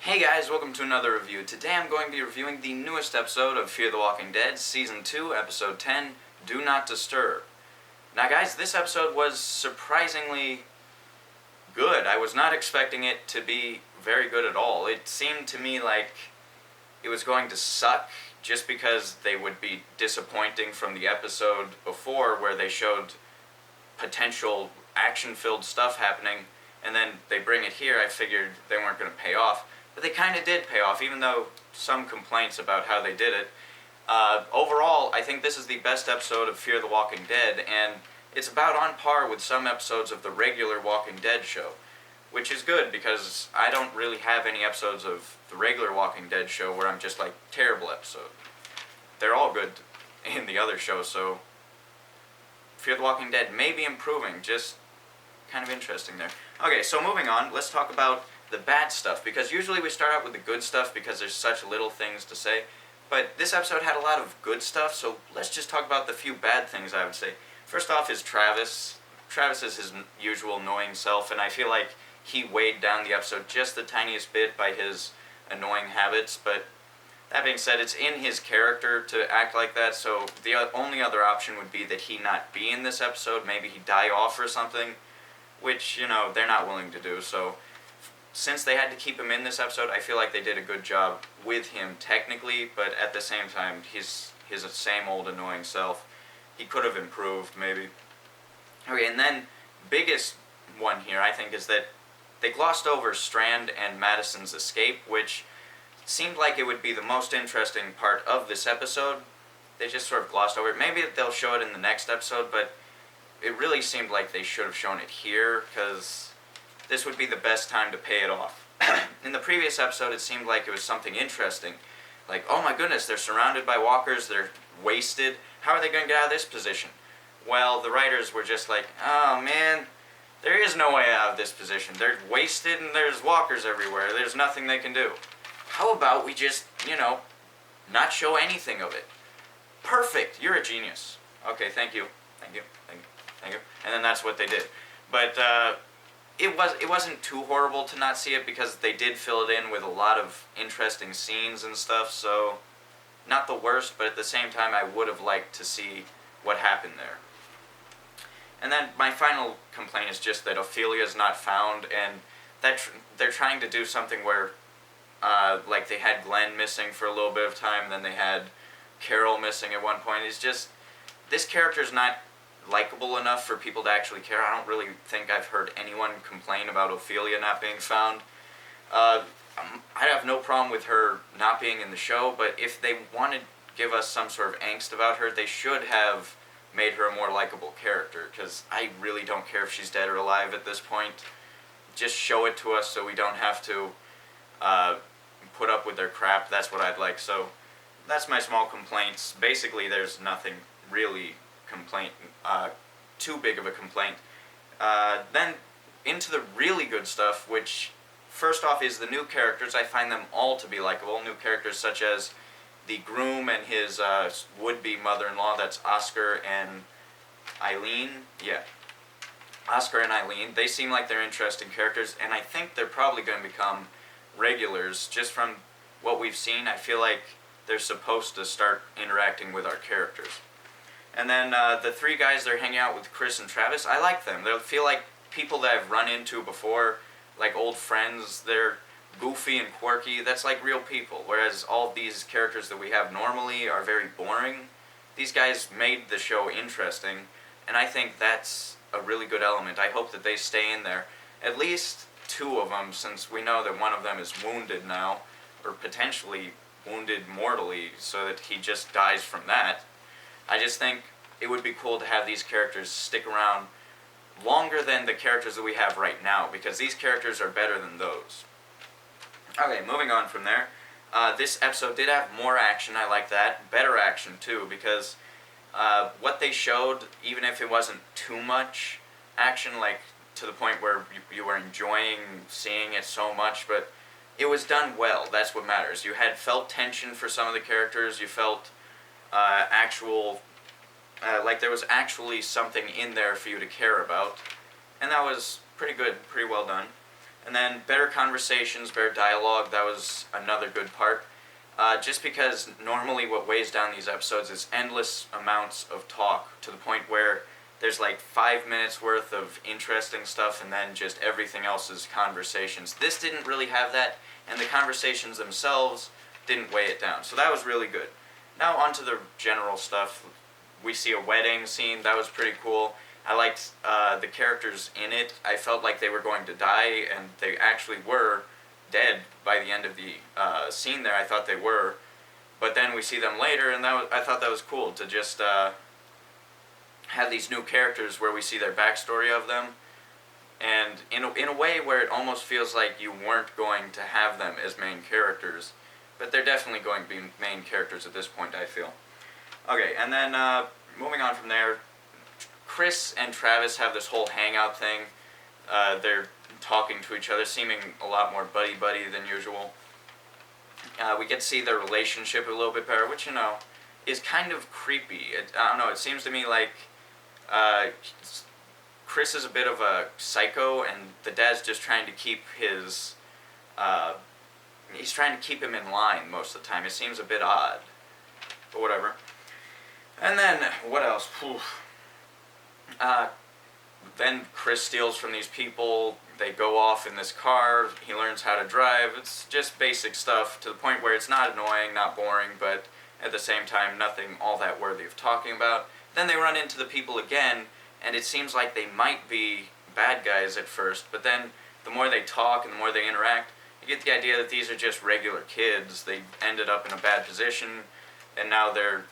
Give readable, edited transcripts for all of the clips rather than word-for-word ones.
Hey guys, welcome to another review. Today I'm going to be reviewing the newest episode of Fear the Walking Dead, Season 2, Episode 10, Do Not Disturb. Now guys, this episode was surprisingly good. I was not expecting it to be very good at all. It seemed to me like it was going to suck just because they would be disappointing from the episode before where they showed potential action-filled stuff happening, and then they bring it here. I figured they weren't going to pay off. But they kind of did pay off, even though some complaints about how they did it. Overall, I think this is the best episode of Fear the Walking Dead, and it's about on par with some episodes of the regular Walking Dead show, which is good because I don't really have any episodes of the regular Walking Dead show where I'm just like, terrible episode. They're all good in the other show, so Fear the Walking Dead may be improving, just kind of interesting there. Okay, so moving on, let's talk about the bad stuff, because usually we start out with the good stuff because there's such little things to say, but this episode had a lot of good stuff, so let's just talk about the few bad things I would say. First off is Travis. Travis is his usual annoying self, and I feel like he weighed down the episode just the tiniest bit by his annoying habits, but that being said, it's in his character to act like that, so the only other option would be that he not be in this episode, maybe he die off or something, which, you know, they're not willing to do, so since they had to keep him in this episode, I feel like they did a good job with him technically, but at the same time, he's his same old annoying self. He could have improved, maybe. Okay, and then biggest one here, I think, is that they glossed over Strand and Madison's escape, which seemed like it would be the most interesting part of this episode. They just sort of glossed over it. Maybe they'll show it in the next episode, but it really seemed like they should have shown it here, because this would be the best time to pay it off. In the previous episode, it seemed like it was something interesting. Like, oh my goodness, they're surrounded by walkers, they're wasted. How are they going to get out of this position? Well, the writers were just like, oh man, there is no way out of this position. They're wasted and there's walkers everywhere. There's nothing they can do. How about we just, not show anything of it? Perfect, you're a genius. Okay, thank you. Thank you. And then that's what they did. But, it wasn't too horrible to not see it because they did fill it in with a lot of interesting scenes and stuff, so not the worst, but at the same time I would have liked to see what happened there. And then my final complaint is just that Ophelia's not found, and that they're trying to do something where like they had Glenn missing for a little bit of time, and then they had Carol missing at one point. It's just, this character's not likable enough for people to actually care. I don't really think I've heard anyone complain about Ophelia not being found. I have no problem with her not being in the show, but if they want to give us some sort of angst about her, they should have made her a more likable character, because I really don't care if she's dead or alive at this point. Just show it to us so we don't have to put up with their crap. That's what I'd like. So that's my small complaints. Basically, there's nothing really too big of a complaint. Then into the really good stuff, which first off is the new characters. I find them all to be likable. New characters such as the groom and his would-be mother-in-law. That's Oscar and Eileen. Yeah, Oscar and Eileen. They seem like they're interesting characters, and I think they're probably going to become regulars. Just from what we've seen, I feel like they're supposed to start interacting with our characters. And then the three guys that are hanging out with Chris and Travis, I like them. They feel like people that I've run into before, like old friends. They're goofy and quirky. That's like real people. Whereas all of these characters that we have normally are very boring. These guys made the show interesting, and I think that's a really good element. I hope that they stay in there. At least two of them, since we know that one of them is wounded now, or potentially wounded mortally, so that he just dies from that. I just think it would be cool to have these characters stick around longer than the characters that we have right now, because these characters are better than those. Okay, moving on from there. This episode did have more action. I like that. Better action, too, because what they showed, even if it wasn't too much action, like to the point where you were enjoying seeing it so much, but it was done well. That's what matters. You had felt tension for some of the characters. You felt like there was actually something in there for you to care about, and that was pretty good, pretty well done. And then better conversations, better dialogue, that was another good part. Just because normally what weighs down these episodes is endless amounts of talk, to the point where there's like 5 minutes worth of interesting stuff and then just everything else is conversations. This didn't really have that, and the conversations themselves didn't weigh it down. So that was really good. Now on to the general stuff. We see a wedding scene, that was pretty cool. I liked the characters in it. I felt like they were going to die, and they actually were dead by the end of the scene there. I thought they were. But then we see them later, and I thought that was cool to just have these new characters where we see their backstory of them. And in a way where it almost feels like you weren't going to have them as main characters. But they're definitely going to be main characters at this point, I feel. Okay, and then moving on from there, Chris and Travis have this whole hangout thing. They're talking to each other, seeming a lot more buddy-buddy than usual. We get to see their relationship a little bit better, which, is kind of creepy. I don't know, it seems to me like Chris is a bit of a psycho, and the dad's just trying to keep his... he's trying to keep him in line most of the time. It seems a bit odd, but whatever. And then, what else? Then Chris steals from these people. They go off in this car. He learns how to drive. It's just basic stuff, to the point where it's not annoying, not boring, but at the same time, nothing all that worthy of talking about. Then they run into the people again, and it seems like they might be bad guys at first, but then the more they talk and the more they interact, you get the idea that these are just regular kids. They ended up in a bad position, and now they're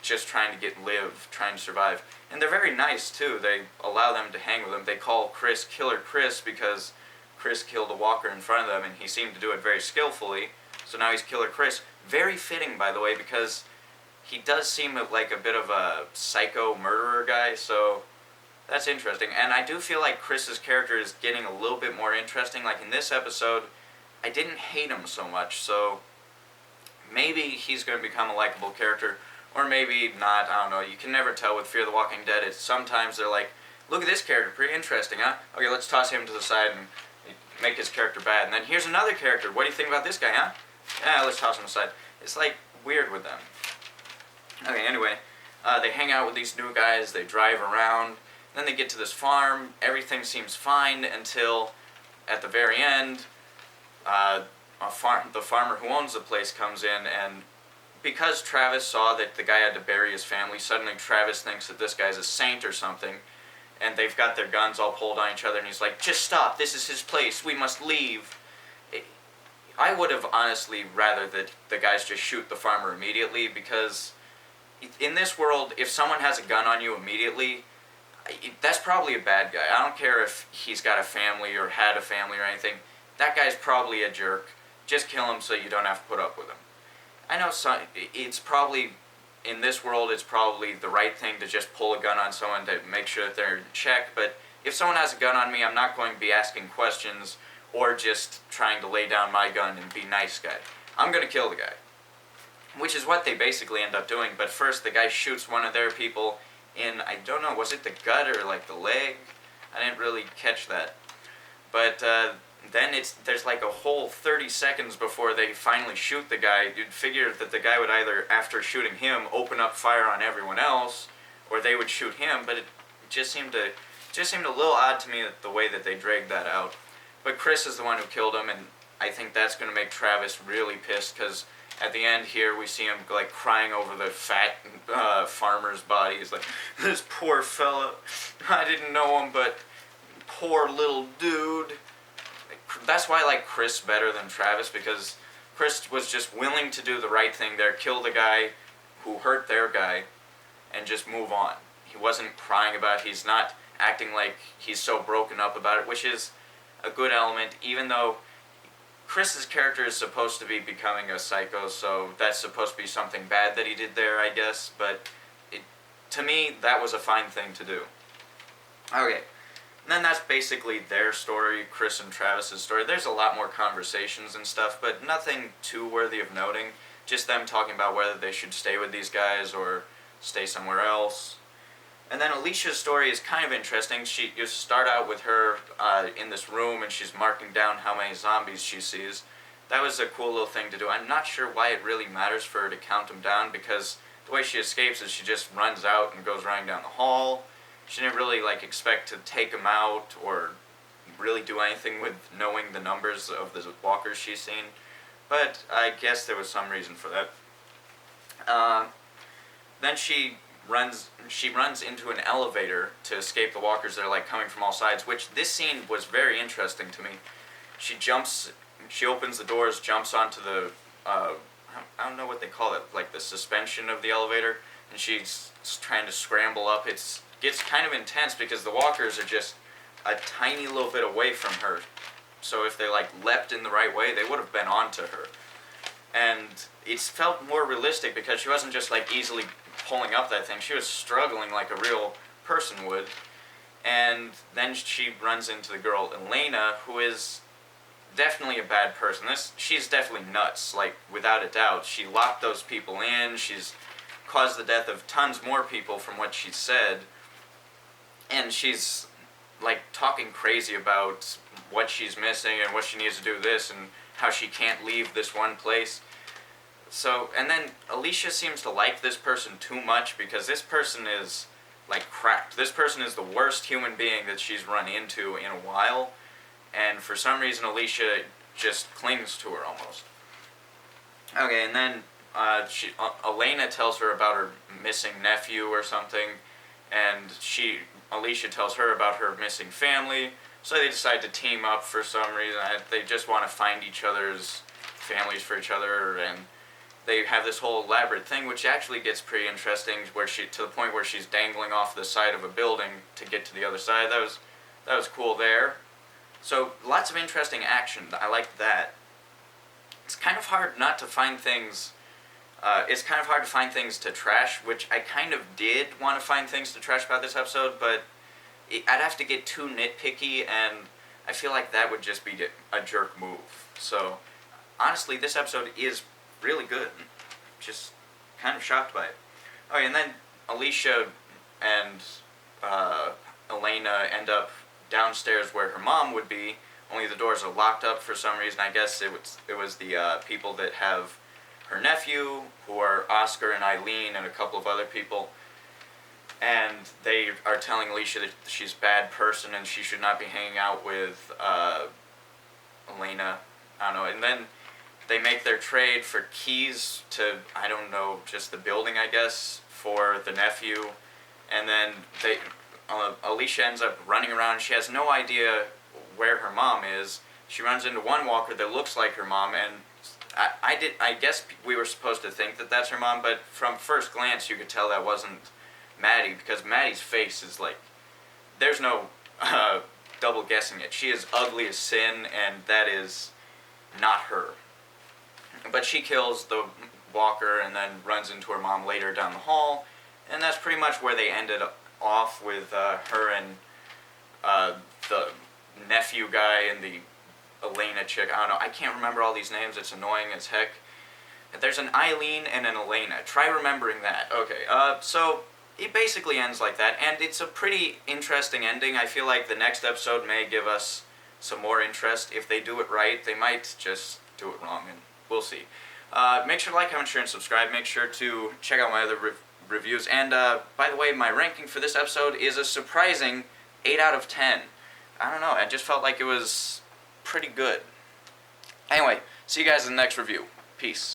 just trying to live, trying to survive. And they're very nice, too. They allow them to hang with them. They call Chris Killer Chris because Chris killed a walker in front of them, and he seemed to do it very skillfully. So now he's Killer Chris. Very fitting, by the way, because he does seem like a bit of a psycho murderer guy, so that's interesting. And I do feel like Chris's character is getting a little bit more interesting. Like in this episode, I didn't hate him so much, so maybe he's going to become a likable character. Or maybe not, I don't know. You can never tell with Fear the Walking Dead. It's sometimes they're like, look at this character, pretty interesting, huh? Okay, let's toss him to the side and make his character bad. And then here's another character. What do you think about this guy, huh? Yeah, let's toss him aside. It's like weird with them. Okay, anyway, they hang out with these new guys. They drive around. Then they get to this farm. Everything seems fine until at the very end, the farmer who owns the place comes in, and because Travis saw that the guy had to bury his family, suddenly Travis thinks that this guy's a saint or something, and they've got their guns all pulled on each other, and he's like, just stop, this is his place, we must leave. I would have honestly rather that the guys just shoot the farmer immediately, because in this world, if someone has a gun on you immediately, that's probably a bad guy. I don't care if he's got a family or had a family or anything. That guy's probably a jerk. Just kill him so you don't have to put up with him. I know it's probably, in this world, it's probably the right thing to just pull a gun on someone to make sure that they're in check, but if someone has a gun on me, I'm not going to be asking questions or just trying to lay down my gun and be nice guy. I'm going to kill the guy, which is what they basically end up doing. But first, the guy shoots one of their people in, I don't know, was it the gut or like the leg? I didn't really catch that. But then there's like a whole 30 seconds before they finally shoot the guy. You'd figure that the guy would either, after shooting him, open up fire on everyone else, or they would shoot him, but it just seemed a little odd to me the way that they dragged that out. But Chris is the one who killed him, and I think that's going to make Travis really pissed, because at the end here we see him like crying over the fat farmer's body. He's like, this poor fella, I didn't know him, but poor little dude. That's why I like Chris better than Travis, because Chris was just willing to do the right thing there, kill the guy who hurt their guy, and just move on. He wasn't crying about it. He's not acting like he's so broken up about it, which is a good element, even though Chris's character is supposed to be becoming a psycho, so that's supposed to be something bad that he did there, I guess, but to me, that was a fine thing to do. Okay. And then that's basically their story, Chris and Travis's story. There's a lot more conversations and stuff, but nothing too worthy of noting. Just them talking about whether they should stay with these guys or stay somewhere else. And then Alicia's story is kind of interesting. You start out with her in this room, and she's marking down how many zombies she sees. That was a cool little thing to do. I'm not sure why it really matters for her to count them down, because the way she escapes is she just runs out and goes running down the hall. She didn't really expect to take them out or really do anything with knowing the numbers of the walkers she's seen. But I guess there was some reason for that. Then she runs into an elevator to escape the walkers that are coming from all sides, which this scene was very interesting to me. She opens the doors, jumps onto the, I don't know what they call it, the suspension of the elevator, and she's trying to scramble up. It gets kind of intense because the walkers are just a tiny little bit away from her. So if they leapt in the right way, they would have been onto her. And it felt more realistic because she wasn't just easily pulling up that thing. She was struggling like a real person would. And then she runs into the girl Elena, who is definitely a bad person. She's definitely nuts, without a doubt. She locked those people in. She's caused the death of tons more people from what she said. And she's talking crazy about what she's missing and what she needs to do this and how she can't leave this one place. So, and then Alicia seems to like this person too much because this person is cracked. This person is the worst human being that she's run into in a while, and for some reason Alicia just clings to her almost. Okay, and then Elena tells her about her missing nephew or something, and Alicia tells her about her missing family, so they decide to team up for some reason. They just want to find each other's families for each other, and they have this whole elaborate thing, which actually gets pretty interesting, to the point where she's dangling off the side of a building to get to the other side. That was cool there. So lots of interesting action. I liked that. It's kind of hard not to find things. It's kind of hard to find things to trash, which I kind of did want to find things to trash about this episode, but I'd have to get too nitpicky, and I feel like that would just be a jerk move. So honestly, this episode is really good. Just kind of shocked by it. Okay, and then Alicia and Elena end up downstairs where her mom would be, only the doors are locked up for some reason. I guess it was the people that have her nephew, who are Oscar and Eileen and a couple of other people, and they are telling Alicia that she's a bad person and she should not be hanging out with Elena. I don't know, and then they make their trade for keys to, I don't know, just the building, I guess, for the nephew. And then Alicia ends up running around. She has no idea where her mom is. She runs into one walker that looks like her mom, and I guess we were supposed to think that that's her mom, but from first glance you could tell that wasn't Maddie, because Maddie's face is there's no double guessing it. She is ugly as sin, and that is not her. But she kills the walker and then runs into her mom later down the hall, and that's pretty much where they ended off with her and the nephew guy and the Elena chick. I don't know, I can't remember all these names, it's annoying as heck. There's an Eileen and an Elena. Try remembering that. Okay, so it basically ends like that, and it's a pretty interesting ending. I feel like the next episode may give us some more interest. If they do it right, they might just do it wrong, and we'll see. Make sure to like, comment, share, and subscribe. Make sure to check out my other reviews. And by the way, my ranking for this episode is a surprising 8 out of 10. I don't know, I just felt like it was pretty good. Anyway, see you guys in the next review. Peace.